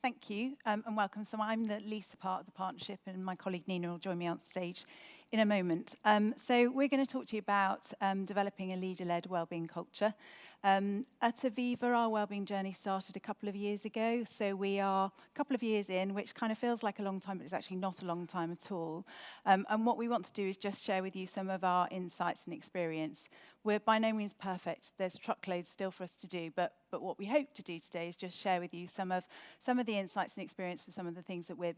Thank you and welcome. So I'm the Lisa part of the partnership and my colleague Nina will join me on stage in a moment. So we're going to talk to you about developing a leader-led wellbeing culture. At Aviva, our wellbeing journey started a couple of years ago. So we are a couple of years in, which kind of feels like a long time, but it's actually not a long time at all. And what we want to do is just share with you some of our insights and experience. We're by no means perfect. There's truckloads still for us to do, but what we hope to do today is just share with you some of the insights and experience for some of the things that we've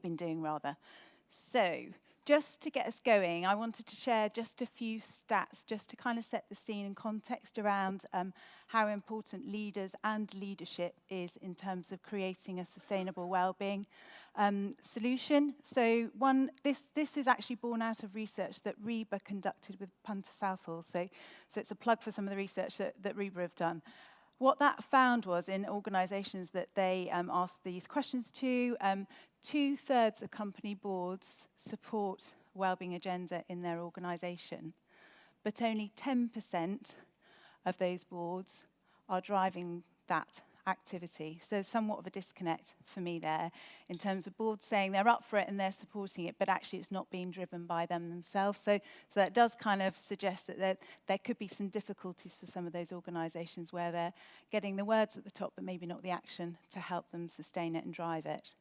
been doing rather. So just to get us going, I wanted to share just a few stats just to kind of set the scene and context around how important leaders and leadership is in terms of creating a sustainable wellbeing solution. So this is actually born out of research that REBA conducted with Punter Southall. So it's a plug for some of the research that REBA have done. What that found was in organisations that they asked these questions to, 2/3 of company boards support wellbeing agenda in their organisation, but only 10% of those boards are driving that activity. So there's somewhat of a disconnect for me there in terms of boards saying they're up for it and they're supporting it, but actually it's not being driven by them themselves. So that does kind of suggest that there could be some difficulties for some of those organisations where they're getting the words at the top, but maybe not the action to help them sustain it and drive it.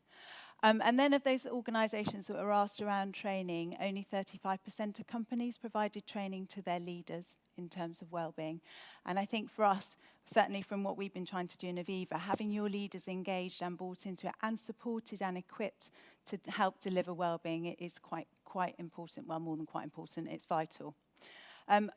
And then of those organisations that were asked around training, only 35% of companies provided training to their leaders in terms of wellbeing. And I think for us, certainly from what we've been trying to do in Aviva, having your leaders engaged and bought into it and supported and equipped to help deliver wellbeing is quite important. Well, more than quite important, it's vital.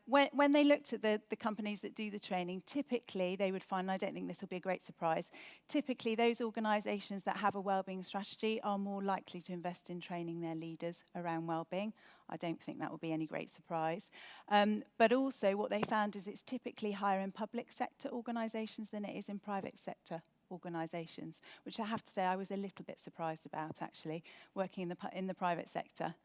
When they looked at the companies that do the training, typically they would find, and I don't think this will be a great surprise, typically those organisations that have a wellbeing strategy are more likely to invest in training their leaders around wellbeing. I don't think that will be any great surprise. But also what they found is it's typically higher in public sector organisations than it is in private sector organisations, which I have to say I was a little bit surprised about actually, working in the private sector.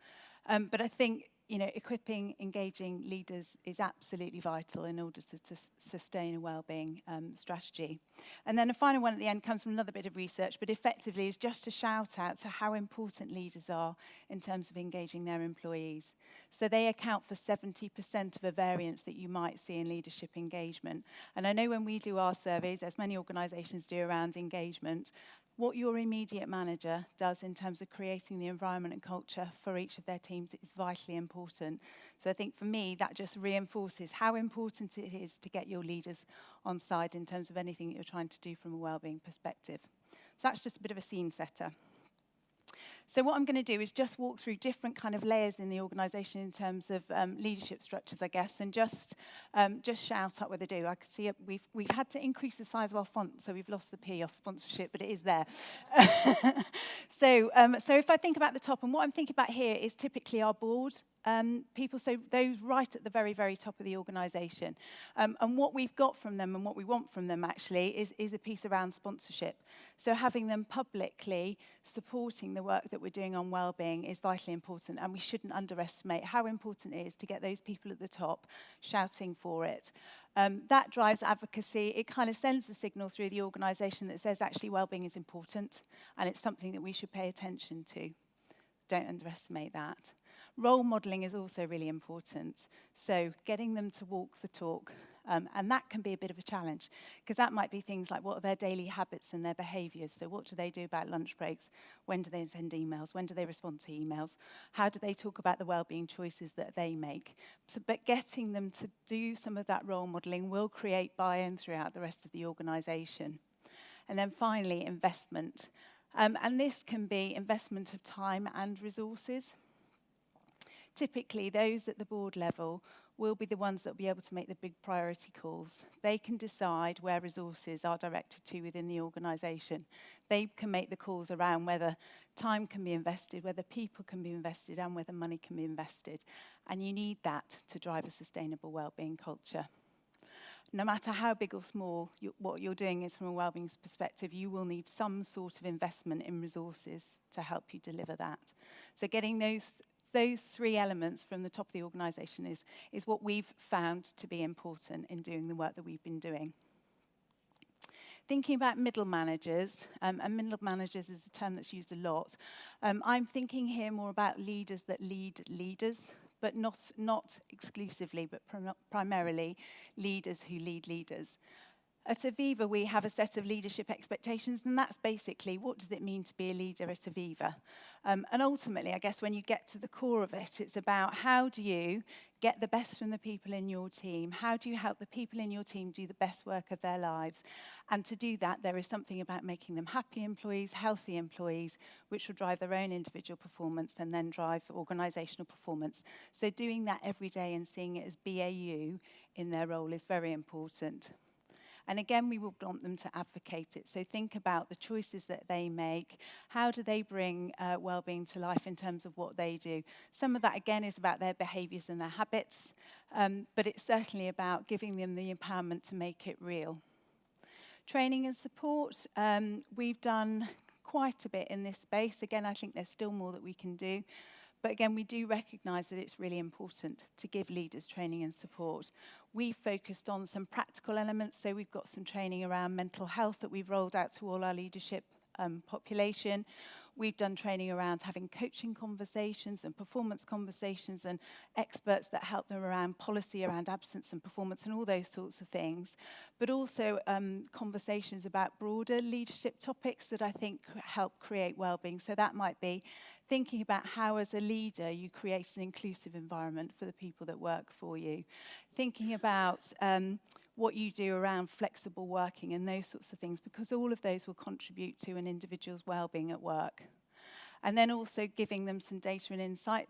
But I think equipping, engaging leaders is absolutely vital in order to sustain a wellbeing strategy. And then a final one at the end comes from another bit of research, but effectively is just a shout out to how important leaders are in terms of engaging their employees. So they account for 70% of a variance that you might see in leadership engagement. And I know when we do our surveys, as many organisations do around engagement, what your immediate manager does in terms of creating the environment and culture for each of their teams is vitally important. So I think for me, that just reinforces how important it is to get your leaders on side in terms of anything that you're trying to do from a wellbeing perspective. So that's just a bit of a scene setter. So what I'm going to do is just walk through different kind of layers in the organisation in terms of leadership structures, I guess, and just shout out what they do. I can see we've had to increase the size of our font, so we've lost the P off sponsorship, but it is there. So if I think about the top, and what I'm thinking about here is typically our board people, so those right at the very, very top of the organisation. And what we've got from them and what we want from them actually is a piece around sponsorship. So having them publicly supporting the work that we're doing on wellbeing is vitally important, and we shouldn't underestimate how important it is to get those people at the top shouting for it. That drives advocacy. It kind of sends a signal through the organisation that says actually wellbeing is important and it's something that we should pay attention to. Don't underestimate that. Role modelling is also really important. So getting them to walk the talk, and that can be a bit of a challenge because that might be things like what are their daily habits and their behaviours. So what do they do about lunch breaks? When do they send emails? When do they respond to emails? How do they talk about the wellbeing choices that they make? So, but getting them to do some of that role modelling will create buy-in throughout the rest of the organisation. And then finally, investment. And this can be investment of time and resources. Typically, those at the board level will be the ones that will be able to make the big priority calls. They can decide where resources are directed to within the organisation. They can make the calls around whether time can be invested, whether people can be invested, and whether money can be invested. And you need that to drive a sustainable wellbeing culture. No matter how big or small what you're doing is from a wellbeing perspective, you will need some sort of investment in resources to help you deliver that. So getting those three elements from the top of the organisation is what we've found to be important in doing the work that we've been doing. Thinking about middle managers, and middle managers is a term that's used a lot. I'm thinking here more about leaders that lead leaders, but not exclusively, but primarily leaders who lead leaders. At Aviva, we have a set of leadership expectations, and that's basically what does it mean to be a leader at Aviva. And ultimately, I guess when you get to the core of it, it's about how do you get the best from the people in your team? How do you help the people in your team do the best work of their lives? And to do that, there is something about making them happy employees, healthy employees, which will drive their own individual performance and then drive organisational performance. So doing that every day and seeing it as BAU in their role is very important. And again, we will want them to advocate it. So think about the choices that they make. How do they bring wellbeing to life in terms of what they do? Some of that, again, is about their behaviours and their habits, but it's certainly about giving them the empowerment to make it real. Training and support, we've done quite a bit in this space. Again, I think there's still more that we can do. But again, we do recognise that it's really important to give leaders training and support. We've focused on some practical elements, so we've got some training around mental health that we've rolled out to all our leadership population. We've done training around having coaching conversations and performance conversations and experts that help them around policy, around absence and performance and all those sorts of things. But also conversations about broader leadership topics that I think help create wellbeing. So that might be thinking about how as a leader you create an inclusive environment for the people that work for you. Thinking about what you do around flexible working and those sorts of things, because all of those will contribute to an individual's well-being at work. And then also giving them some data and insight.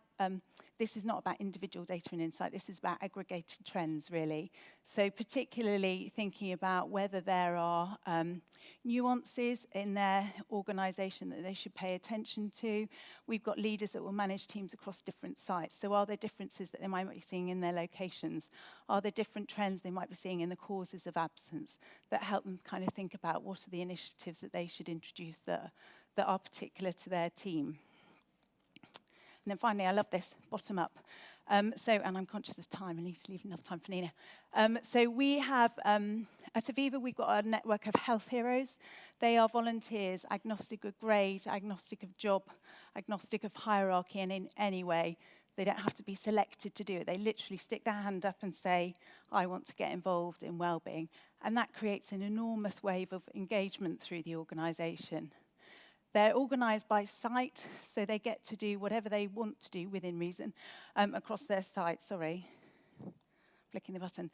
This is not about individual data and insight, this is about aggregated trends, really. So particularly thinking about whether there are nuances in their organisation that they should pay attention to. We've got leaders that will manage teams across different sites. So are there differences that they might be seeing in their locations? Are there different trends they might be seeing in the causes of absence that help them kind of think about what are the initiatives that they should introduce that are particular to their team? And then finally, I love this, bottom up. And I'm conscious of time, I need to leave enough time for Nina. So we have, at Aviva, we've got a network of health heroes. They are volunteers, agnostic of grade, agnostic of job, agnostic of hierarchy, and in any way. They don't have to be selected to do it. They literally stick their hand up and say, I want to get involved in wellbeing. And that creates an enormous wave of engagement through the organisation. They're organised by site, so they get to do whatever they want to do within reason across their site. Sorry, flicking the button.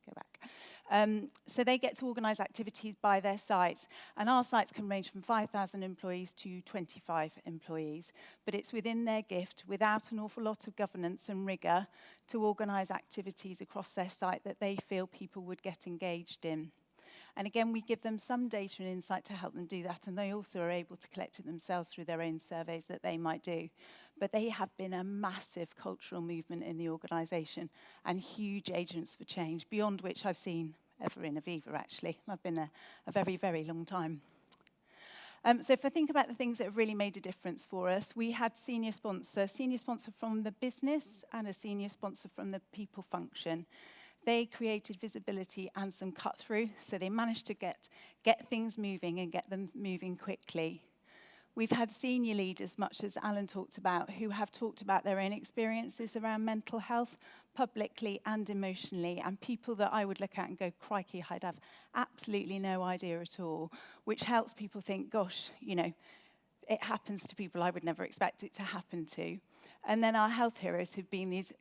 Go back. So they get to organise activities by their sites, and our sites can range from 5,000 employees to 25 employees, but it's within their gift, without an awful lot of governance and rigour, to organise activities across their site that they feel people would get engaged in. And again, we give them some data and insight to help them do that, and they also are able to collect it themselves through their own surveys that they might do. But they have been a massive cultural movement in the organisation and huge agents for change, beyond which I've seen ever in Aviva, actually. I've been there a very, very long time. So if I think about the things that have really made a difference for us, we had senior sponsor from the business and a senior sponsor from the people function. They created visibility and some cut-through, so they managed to get things moving and get them moving quickly. We've had senior leaders, much as Alan talked about, who have talked about their own experiences around mental health, publicly and emotionally, and people that I would look at and go, crikey, I'd have absolutely no idea at all, which helps people think, gosh, you know, it happens to people I would never expect it to happen to. And then our health heroes who've been these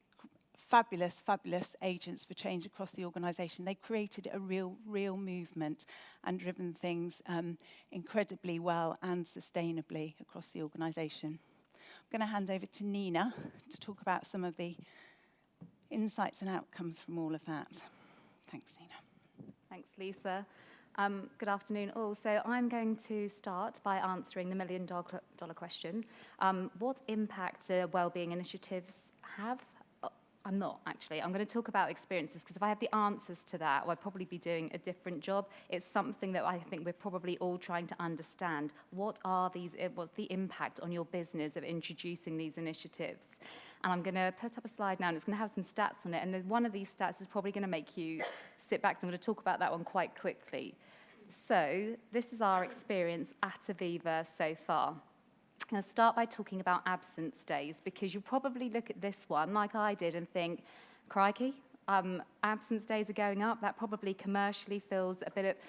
fabulous, fabulous agents for change across the organisation. They created a real movement and driven things incredibly well and sustainably across the organisation. I'm going to hand over to Nina to talk about some of the insights and outcomes from all of that. Thanks, Nina. Thanks, Lisa. Good afternoon all. So I'm going to start by answering the million-dollar question. What impact do wellbeing initiatives have? I'm not, actually. I'm going to talk about experiences, because if I had the answers to that, I'd probably be doing a different job. It's something that I think we're probably all trying to understand. What's the impact on your business of introducing these initiatives? And I'm going to put up a slide now, and it's going to have some stats on it. And one of these stats is probably going to make you sit back, so I'm going to talk about that one quite quickly. So this is our experience at Aviva so far. I'm going to start by talking about absence days, because you probably look at this one, like I did, and think, crikey, absence days are going up. That probably commercially feels a bit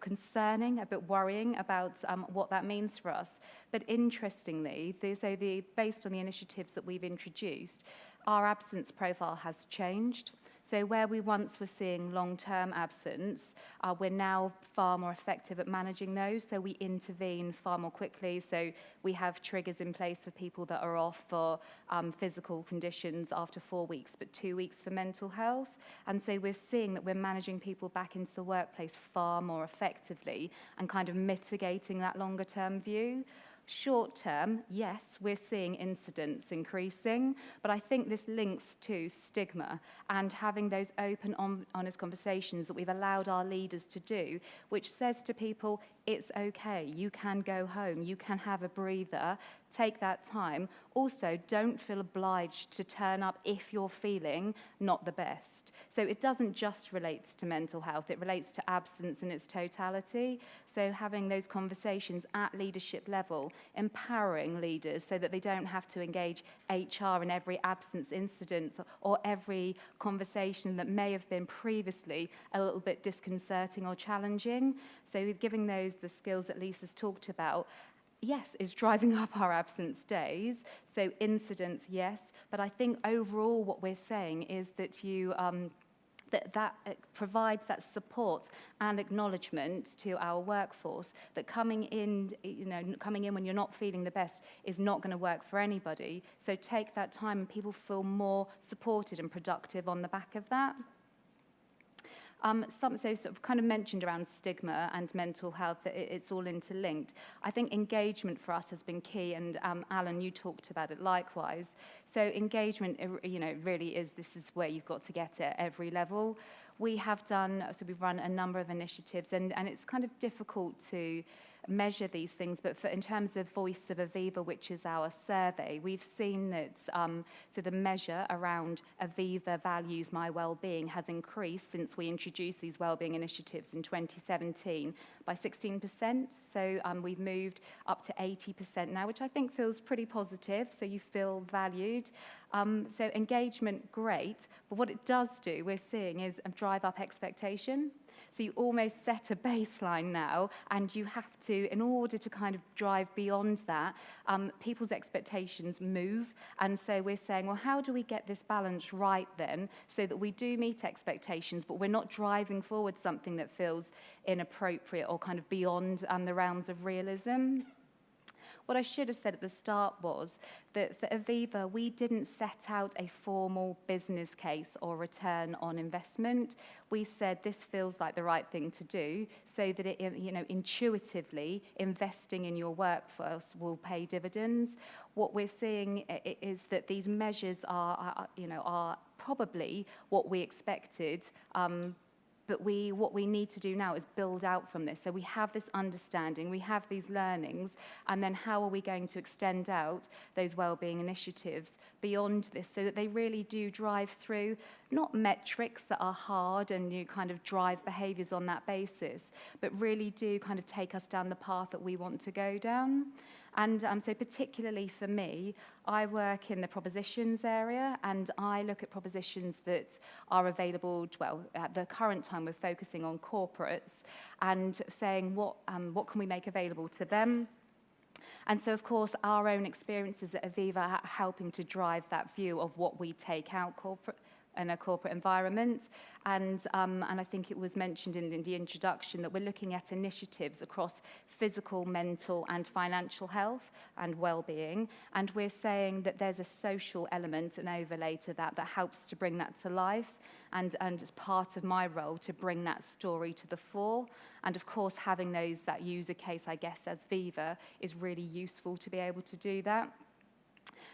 concerning, a bit worrying about what that means for us. But interestingly, based on the initiatives that we've introduced, our absence profile has changed. So where we once were seeing long-term absence, we're now far more effective at managing those. So we intervene far more quickly. So we have triggers in place for people that are off for physical conditions after 4 weeks, but 2 weeks for mental health. And so we're seeing that we're managing people back into the workplace far more effectively and kind of mitigating that longer-term view. Short term, yes, we're seeing incidents increasing, but I think this links to stigma and having those open, honest conversations that we've allowed our leaders to do, which says to people, it's okay, you can go home, you can have a breather, take that time. Also, don't feel obliged to turn up if you're feeling not the best. So it doesn't just relate to mental health, it relates to absence in its totality. So having those conversations at leadership level, empowering leaders so that they don't have to engage HR in every absence incident or every conversation that may have been previously a little bit disconcerting or challenging. So giving those the skills that Lisa's talked about, yes, is driving up our absence days. So incidents, yes, but I think overall what we're saying is that that provides that support and acknowledgement to our workforce that coming in when you're not feeling the best is not going to work for anybody. So take that time and people feel more supported and productive on the back of that. So sort of kind of mentioned around stigma and mental health, that it's all interlinked. I think engagement for us has been key, and Alan, you talked about it likewise. So engagement, really this is where you've got to get it at every level. We've run a number of initiatives, and it's kind of difficult to measure these things, but in terms of Voice of Aviva, which is our survey, we've seen that so the measure around Aviva values my well-being has increased since we introduced these wellbeing initiatives in 2017 by 16%. So we've moved up to 80% now, which I think feels pretty positive. So you feel valued. So engagement, great, but what it does do, we're seeing, is drive up expectation. So you almost set a baseline now, and you have to, in order to kind of drive beyond that, people's expectations move. And so we're saying, well, how do we get this balance right then, so that we do meet expectations, but we're not driving forward something that feels inappropriate or kind of beyond the realms of realism? What I should have said at the start was that for Aviva, we didn't set out a formal business case or return on investment. We said this feels like the right thing to do, so that it, intuitively investing in your workforce will pay dividends. What we're seeing is that these measures are probably what we expected. But what we need to do now is build out from this. So we have this understanding, we have these learnings, and then how are we going to extend out those wellbeing initiatives beyond this, so that they really do drive through, not metrics that are hard and you kind of drive behaviours on that basis, but really do kind of take us down the path that we want to go down. And so particularly for me, I work in the propositions area, and I look at propositions that are available, well, at the current time we're focusing on corporates and saying what can we make available to them. And so, of course, our own experiences at Aviva are helping to drive that view of what we take out in a corporate environment. And I think it was mentioned in the introduction that we're looking at initiatives across physical, mental and financial health and well-being. And we're saying that there's a social element, an overlay to that helps to bring that to life. And as part of my role to bring that story to the fore. And of course, having that user case, I guess, as Viva is really useful to be able to do that.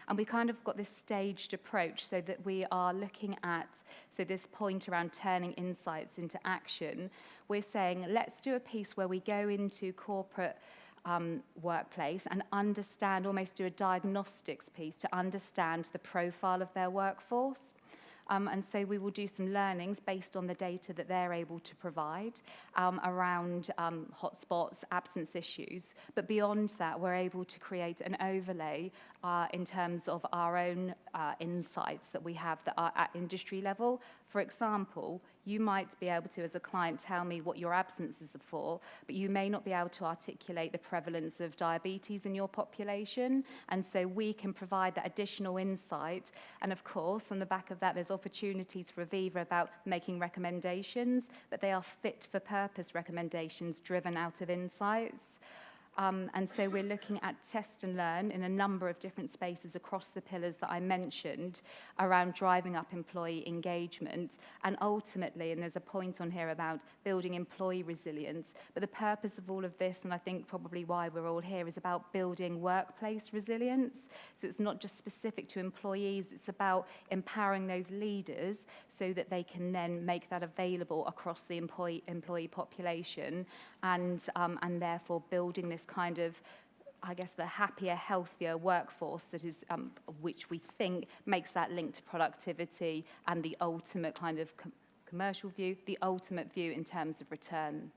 And we kind of got this staged approach, so that we are looking at, so this point around turning insights into action, we're saying, let's do a piece where we go into corporate workplace and understand, almost do a diagnostics piece to understand the profile of their workforce. And so we will do some learnings based on the data that they're able to provide around hotspots, absence issues. But beyond that, we're able to create an overlay in terms of our own insights that we have that are at industry level. For example, you might be able to, as a client, tell me what your absences are for, but you may not be able to articulate the prevalence of diabetes in your population. And so we can provide that additional insight. And of course, on the back of that, there's opportunities for Aviva about making recommendations, but they are fit for purpose recommendations driven out of insights. And so we're looking at test and learn in a number of different spaces across the pillars that I mentioned around driving up employee engagement. And ultimately, and there's a point on here about building employee resilience, but the purpose of all of this, and I think probably why we're all here, is about building workplace resilience. So it's not just specific to employees, it's about empowering those leaders so that they can then make that available across the employee population, and therefore building this kind of, I guess, the happier, healthier workforce that is, which we think makes that link to productivity and the ultimate kind of commercial view, the ultimate view in terms of return.